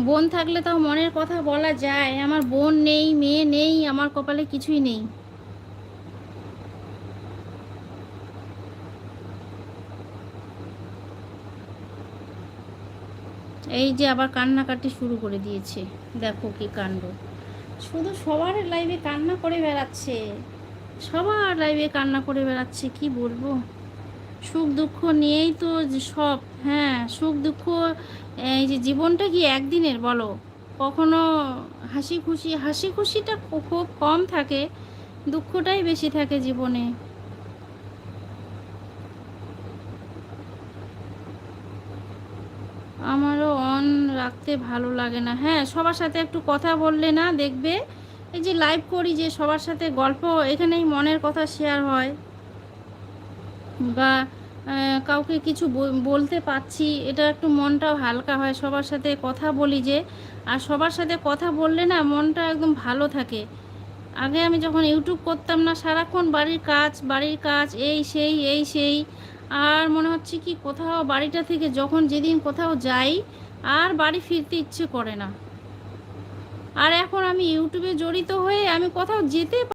বোন থাকলে তাও মনের কথা বলা যায়, আমার বোন নেই, মেয়ে নেই, আমার কপালে কিছুই নেই। এই যে আবার কান্নাকাটি শুরু করে দিয়েছে, দেখো কি কাণ্ড। শুধু সবার লাইভে কান্না করে বেড়াচ্ছে, সবার লাইভে কান্না করে বেড়াচ্ছে, কি বলবো। সুখ দুঃখ নিয়েই তো সব। হ্যাঁ, সুখ দুঃখ। এই যে জীবনটা কি একদিনের বলো? কখনো হাসি খুশি, হাসি খুশিটা খুব কম থাকে, দুঃখটাই বেশি থাকে জীবনে। আমারও অন রাখতে ভালো লাগে না। হ্যাঁ, সবার সাথে একটু কথা বললে না দেখবে, এই যে লাইভ করি যে সবার সাথে গল্প, এখানেই মনের কথা শেয়ার হয়, বা কাউকে কিছু বলতে পারছি, এটা একটু মনটাও হালকা হয়। সবার সাথে কথা বলি যে, আর সবার সাথে কথা বললে না মনটা একদম ভালো থাকে। আগে আমি যখন ইউটিউব করতাম না, সারাক্ষণ বাড়ির কাজ, বাড়ির কাজ, এই সেই এই সেই, আর মনে হচ্ছে কি কোথাও বাড়িটা থেকে যখন যেদিন কোথাও যাই আর বাড়ি ফিরতে ইচ্ছে করে না। আর এখন আমি ইউটিউবে জড়িত হয়ে আমি কোথাও যেতে